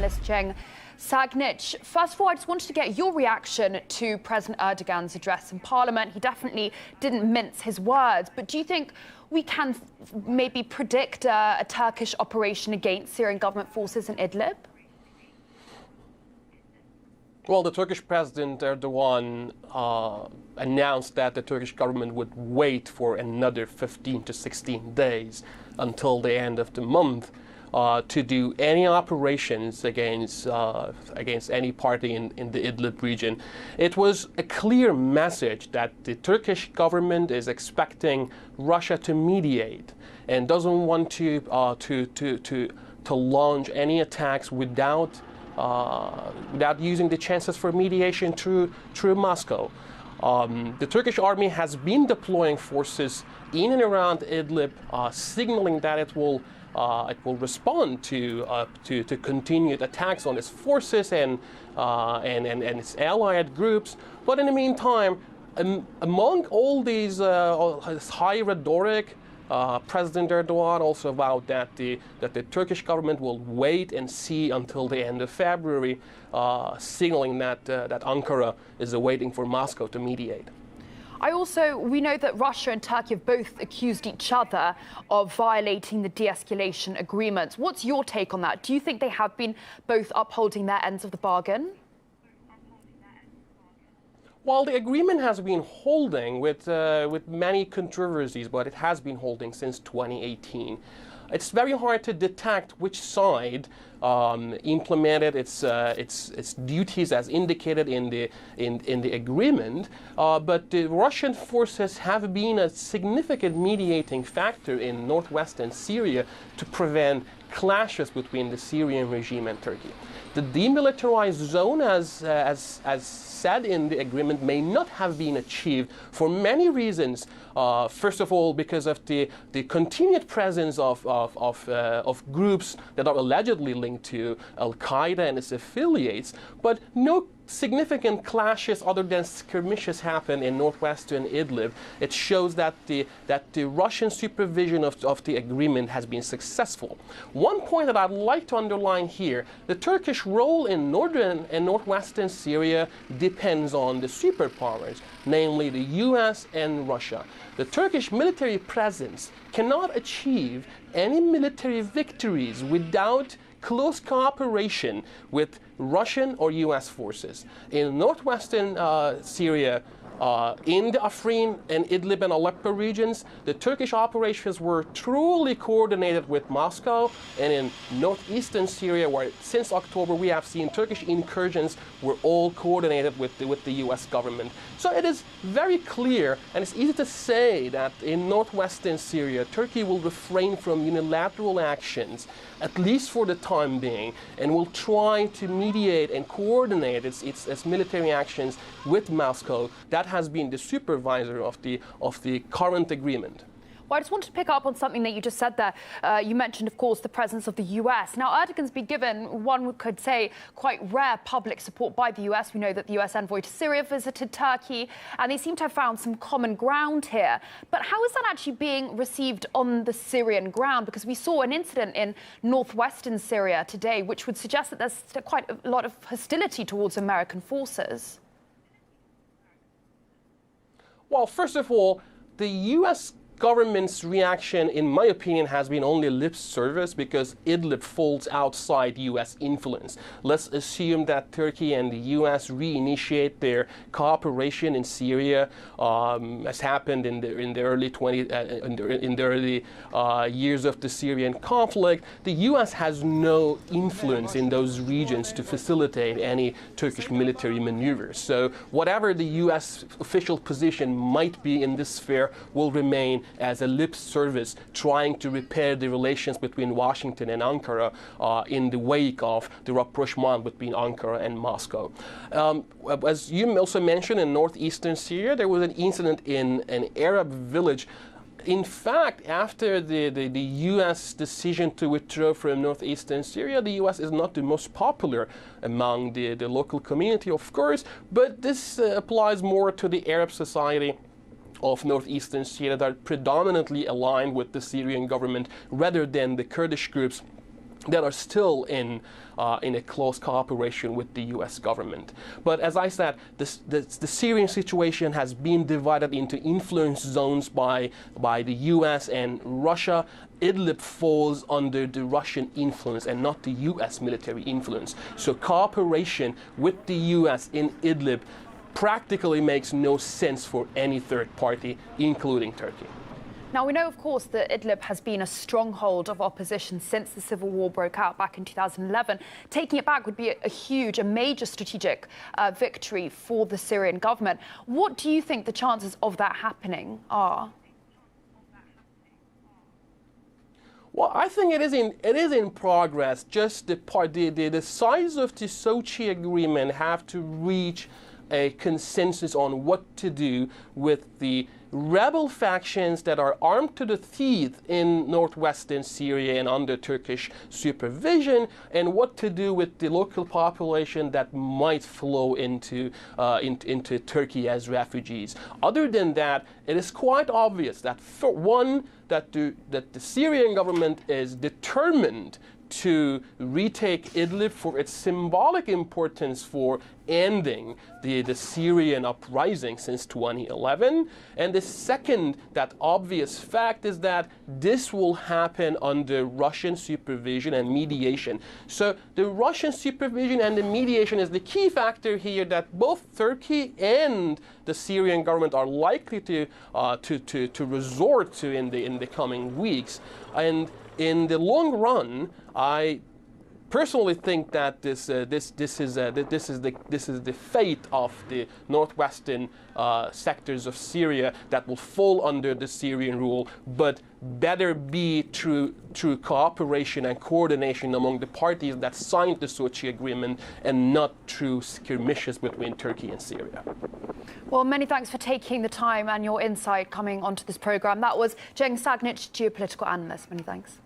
analyst Ceng Sagnic. First of all, I just wanted to get your reaction to President Erdogan's address in Parliament. He definitely didn't mince his words, but do you think we can maybe predict a Turkish operation against Syrian government forces in Idlib? Well, the Turkish President Erdogan announced that the Turkish government would wait for another 15 to 16 days until the end of the month to do any operations against any party in the Idlib region. It was a clear message that the Turkish government is expecting Russia to mediate and doesn't want to launch any attacks without using the chances for mediation through Moscow. The Turkish army has been deploying forces in and around Idlib, signaling that it will respond to continued attacks on its forces and its allied groups. But in the meantime, among all these high rhetoric, President Erdogan also vowed that the Turkish government will wait and see until the end of February, signaling that Ankara is waiting for Moscow to mediate. We know that Russia and Turkey have both accused each other of violating the de-escalation agreements. What's your take on that? Do you think they have been both upholding their ends of the bargain? Well, the agreement has been holding with many controversies, but it has been holding since 2018. It's very hard to detect which side implemented its duties as indicated in the agreement, but the Russian forces have been a significant mediating factor in northwestern Syria to prevent clashes between the Syrian regime and Turkey. The demilitarized zone, as said in the agreement, may not have been achieved for many reasons. First of all, because of the continued presence of groups that are allegedly linked to Al-Qaeda and its affiliates, but no significant clashes other than skirmishes happen in northwestern Idlib. It shows that the Russian supervision of the agreement has been successful. One point that I'd like to underline here, the Turkish role in northern and northwestern Syria depends on the superpowers, namely the US and Russia. The Turkish military presence cannot achieve any military victories without close cooperation with Russian or US forces. In northwestern Syria, in the Afrin and Idlib and Aleppo regions, the Turkish operations were truly coordinated with Moscow, and in northeastern Syria, where since October we have seen Turkish incursions, were all coordinated with the US government. So it is very clear, and it's easy to say that in northwestern Syria, Turkey will refrain from unilateral actions, at least for the time being, and will try to mediate and coordinate its military actions with Moscow. That has been the supervisor of the current agreement. Well, I just wanted to pick up on something that you just said there. You mentioned, of course, the presence of the US. Now, Erdogan's been given, one could say, quite rare public support by the US. We know that the US envoy to Syria visited Turkey, and they seem to have found some common ground here. But how is that actually being received on the Syrian ground? Because we saw an incident in northwestern Syria today, which would suggest that there's quite a lot of hostility towards American forces. Well, first of all, the US government's reaction, in my opinion, has been only lip service because Idlib falls outside US influence. Let's assume that Turkey and the US reinitiate their cooperation in Syria, as happened in the early years of the Syrian conflict. The US has no influence in those regions to facilitate any Turkish military maneuvers. So whatever the US official position might be in this sphere will remain as a lip service, trying to repair the relations between Washington and Ankara in the wake of the rapprochement between Ankara and Moscow. As you also mentioned, in northeastern Syria, there was an incident in an Arab village. In fact, after the U.S. decision to withdraw from northeastern Syria, the U.S. is not the most popular among the local community, of course, but this applies more to the Arab society of northeastern Syria that are predominantly aligned with the Syrian government rather than the Kurdish groups that are still in a close cooperation with the U.S. government. But as I said, the Syrian situation has been divided into influence zones by the U.S. and Russia. Idlib falls under the Russian influence and not the U.S. military influence. So cooperation with the U.S. in Idlib practically makes no sense for any third party, including Turkey. Now, we know, of course, that Idlib has been a stronghold of opposition since the civil war broke out back in 2011. Taking it back would be a major strategic victory for the Syrian government. What do you think the chances of that happening are? Well, I think it is in progress. Just the sides of the Sochi agreement have to reach a consensus on what to do with the rebel factions that are armed to the teeth in northwestern Syria and under Turkish supervision, and what to do with the local population that might flow into Turkey as refugees. Other than that, it is quite obvious that, for one, that the Syrian government is determined to retake Idlib for its symbolic importance for ending the Syrian uprising since 2011. And the second, that obvious fact, is that this will happen under Russian supervision and mediation. So the Russian supervision and the mediation is the key factor here that both Turkey and the Syrian government are likely to resort to in the coming weeks. And in the long run, I personally think that this is the fate of the northwestern sectors of Syria that will fall under the Syrian rule, but better be through cooperation and coordination among the parties that signed the Sochi agreement, and not through skirmishes between Turkey and Syria. Well, many thanks for taking the time and your insight coming onto this program. That was Ceng Sagnic, geopolitical analyst. Many thanks.